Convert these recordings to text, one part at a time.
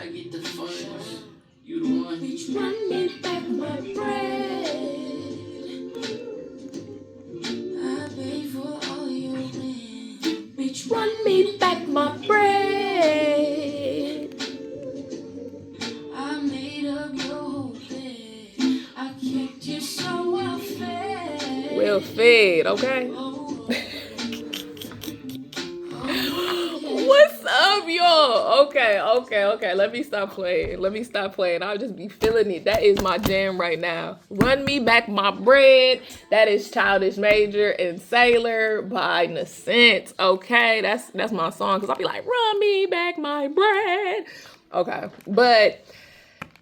I get the funds. You the one. Bitch, run me back my bread. I pay for all your rent. Bitch, run me back my bread. I made up your whole bed. I kept you so well fed. Well fed, okay? What's up, y'all? Okay. Let me stop playing. I'll just be feeling it. That is my jam right now. Run me back my bread. That is Childish Major and Sailor by Nascent. Okay, that's my song, because I'll be like, run me back my bread. Okay, but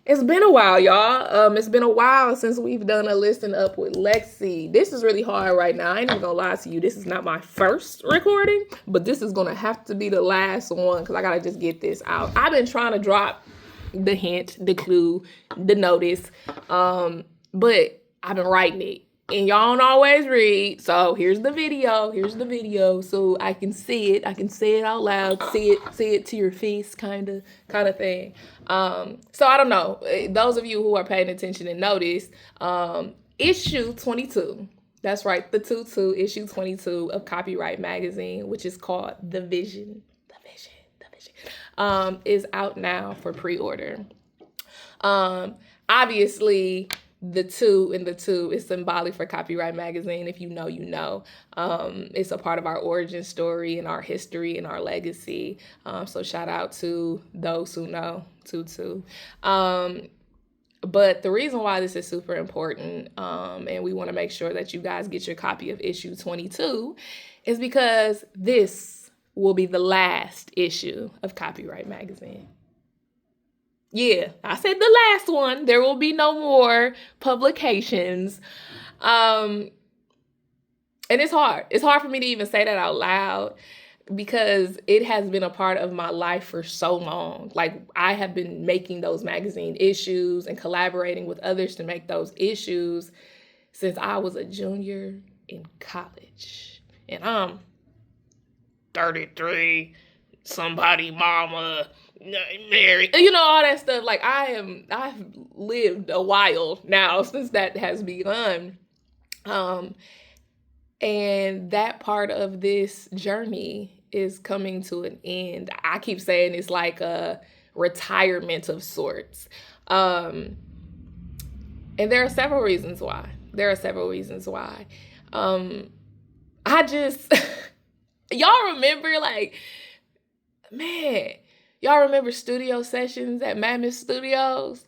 it's been a while, y'all. It's been a while since we've done a Listen Up with Lexi. This is really hard right now. I ain't even gonna lie to you. This is not my first recording, but this is gonna have to be the last one, because I gotta just get this out. I've been trying to drop the hint, the clue, the notice, but I've been writing it. And y'all don't always read, so here's the video, so I can see it. I can say it out loud, see it to your face, kind of thing. So I don't know. Those of you who are paying attention and notice, issue 22. That's right, the 22, issue 22 of CopyWrite magazine, which is called The Vision. Is out now for pre-order. Obviously, the 2 and the 2 is symbolic for CopyWrite magazine. If you know, you know. It's a part of our origin story and our history and our legacy. So shout out to those who know, too. But the reason why this is super important, and we want to make sure that you guys get your copy of issue 22, is because this will be the last issue of CopyWrite magazine. Yeah, I said the last one. There will be no more publications. And it's hard. It's hard for me to even say that out loud, because it has been a part of my life for so long. Like, I have been making those magazine issues and collaborating with others to make those issues since I was a junior in college. And I'm 33, somebody mama, married, all that stuff. Like, I've lived a while now since that has begun. And that part of this journey is coming to an end. I keep saying it's like a retirement of sorts. And there are several reasons why. I just, y'all remember, like, man, y'all remember studio sessions at Mammoth Studios?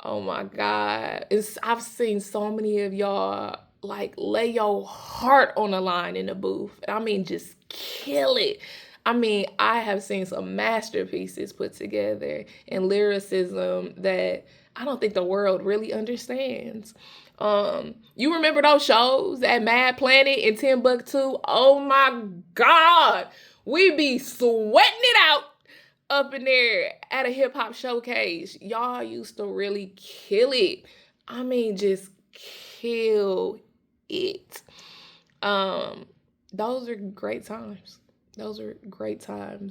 Oh my God. I've seen so many of y'all, like, lay your heart on the line in the booth. I mean, just kill it. I mean, I have seen some masterpieces put together in lyricism that I don't think the world really understands. You remember those shows at Mad Planet in Timbuktu? Oh my God. We be sweating it out up in there at a hip hop showcase. Y'all used to really kill it. I mean, just kill it. Those are great times.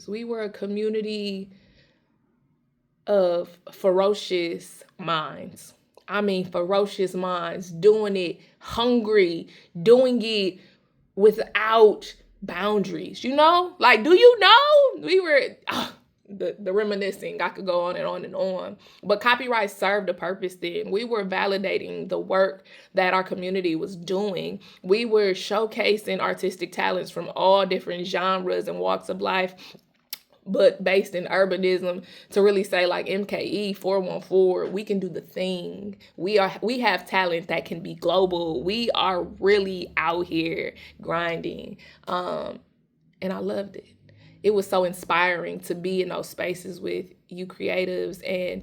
We were a community of ferocious minds. I mean, ferocious minds, doing it hungry, doing it without boundaries, Like, do you know? We were, the reminiscing, I could go on and on and on. But CopyWrite served a purpose then. We were validating the work that our community was doing. We were showcasing artistic talents from all different genres and walks of life, but based in urbanism, to really say, like, MKE 414, we can do the thing. We have talent that can be global. We are really out here grinding. And I loved it. It was so inspiring to be in those spaces with you creatives, and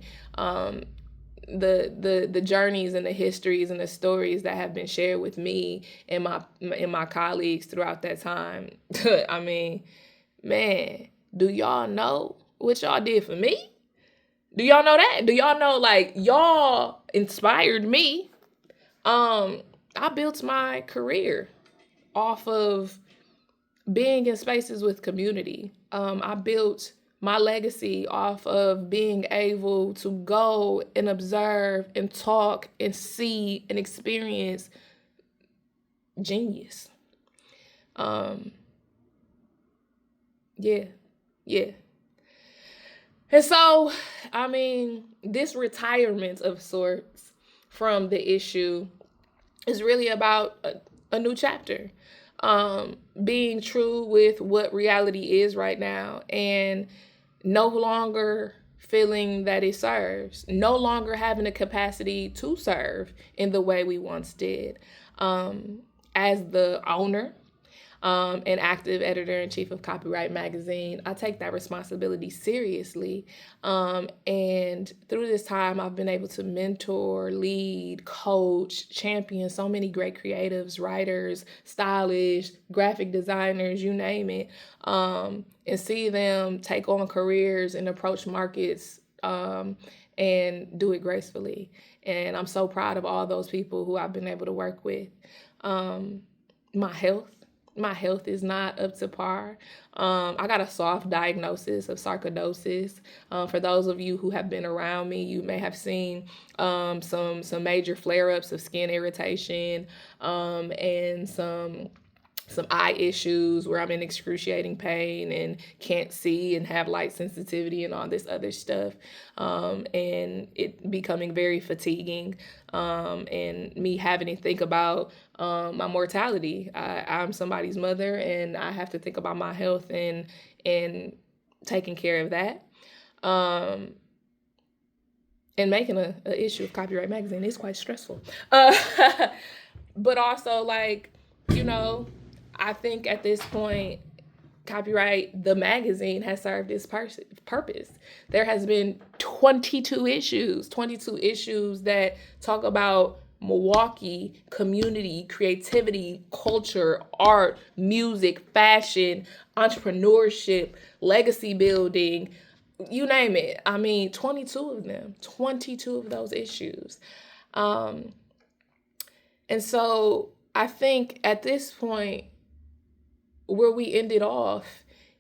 the journeys and the histories and the stories that have been shared with me and my colleagues throughout that time. I mean, man, do y'all know what y'all did for me? Do y'all know that? Do y'all know, like, y'all inspired me? I built my career off of being in spaces with community. I built my legacy off of being able to go and observe and talk and see and experience genius. Yeah, yeah. And so, I mean, this retirement of sorts from the issue is really about a new chapter. Being true with what reality is right now and no longer feeling that it serves, no longer having the capacity to serve in the way we once did. As the owner and active editor-in-chief of CopyWrite magazine, I take that responsibility seriously. And through this time, I've been able to mentor, lead, coach, champion so many great creatives, writers, stylists, graphic designers, you name it, and see them take on careers and approach markets and do it gracefully. And I'm so proud of all those people who I've been able to work with. My health is not up to par. I got a soft diagnosis of sarcoidosis. For those of you who have been around me, you may have seen some major flare-ups of skin irritation and some eye issues where I'm in excruciating pain and can't see and have light sensitivity and all this other stuff. And it becoming very fatiguing and me having to think about my mortality. I'm somebody's mother and I have to think about my health and taking care of that. And making a issue of CopyWrite magazine is quite stressful. But also, like, you know, I think at this point, CopyWrite, the magazine, has served its purpose. There has been 22 issues that talk about Milwaukee, community, creativity, culture, art, music, fashion, entrepreneurship, legacy building, you name it. I mean, 22 of them, 22 of those issues. And so I think at this point, where we ended off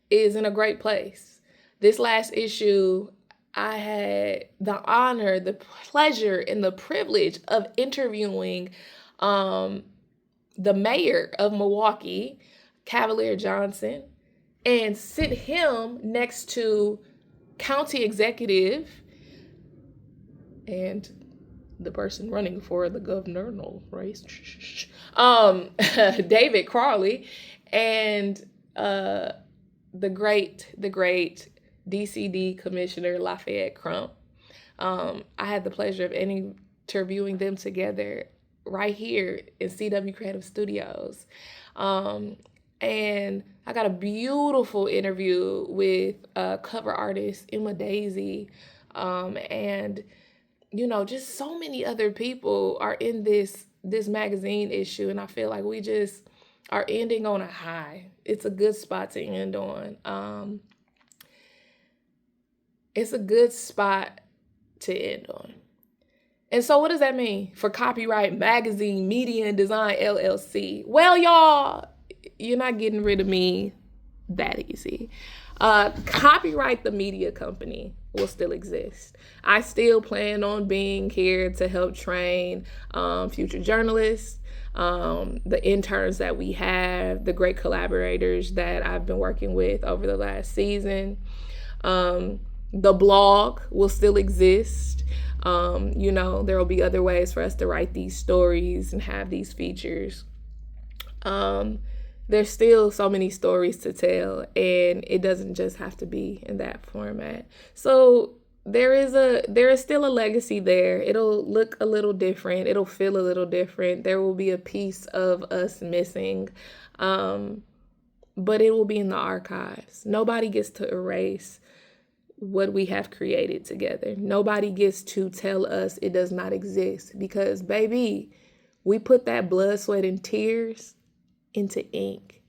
is in a great place. This last issue, I had the honor, the pleasure, and the privilege of interviewing the mayor of Milwaukee, Cavalier Johnson, and sit him next to county executive and the person running for the governorial race, David Crawley, and the great DCD Commissioner Lafayette Crump. I had the pleasure of interviewing them together right here in CW Creative Studios. And I got a beautiful interview with cover artist Emma Daisy. And, you know, just so many other people are in this magazine issue. And I feel like we just are ending on a high. It's a good spot to end on. It's a good spot to end on. And so what does that mean for CopyWrite Magazine Media and Design LLC? Well, y'all, you're not getting rid of me that easy. CopyWrite the media company will still exist. I still plan on being here to help train future journalists, the interns that we have, the great collaborators that I've been working with over the last season. The blog will still exist. You know, there will be other ways for us to write these stories and have these features. There's still so many stories to tell, and it doesn't just have to be in that format. So there is still a legacy there. It'll look a little different. It'll feel a little different. There will be a piece of us missing, but it will be in the archives. Nobody gets to erase what we have created together. Nobody gets to tell us it does not exist, because, baby, we put that blood, sweat, and tears into ink.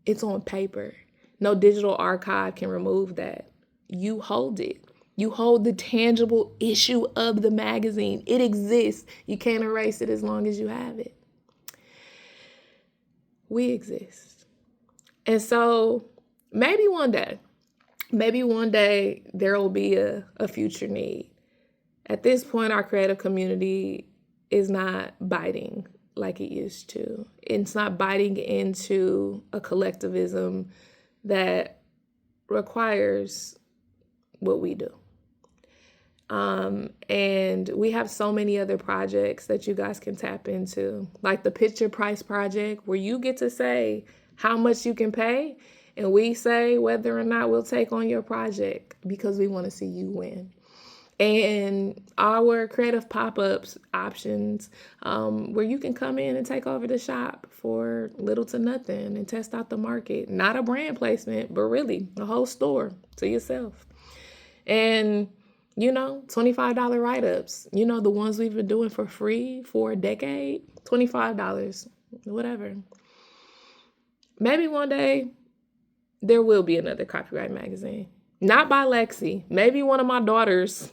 It's on paper. No digital archive can remove that. You hold it. You hold the tangible issue of the magazine. It exists. You can't erase it as long as you have it. We exist. And so maybe one day Maybe one day there will be a future need. At this point, our creative community is not biting like it used to. It's not biting into a collectivism that requires what we do. And we have so many other projects that you guys can tap into, like the Picture Price Project, where you get to say how much you can pay, and we say whether or not we'll take on your project because we want to see you win. And our creative pop-ups options, where you can come in and take over the shop for little to nothing and test out the market. Not a brand placement, but really a whole store to yourself. And $25 write-ups, the ones we've been doing for free for a decade, $25, whatever. Maybe one day there will be another CopyWrite magazine. Not by Lexi. Maybe one of my daughters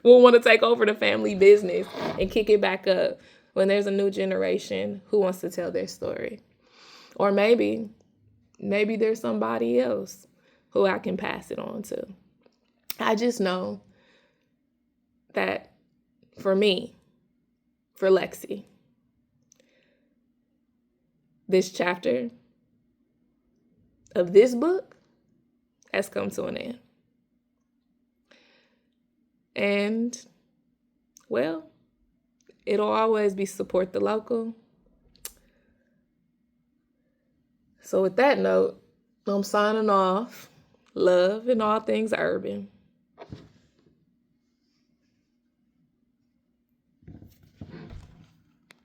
will want to take over the family business and kick it back up when there's a new generation who wants to tell their story. Or maybe there's somebody else who I can pass it on to. I just know that for me, for Lexi, this chapter of this book has come to an end. And, well, it'll always be support the local. So with that note, I'm signing off. Love and all things urban.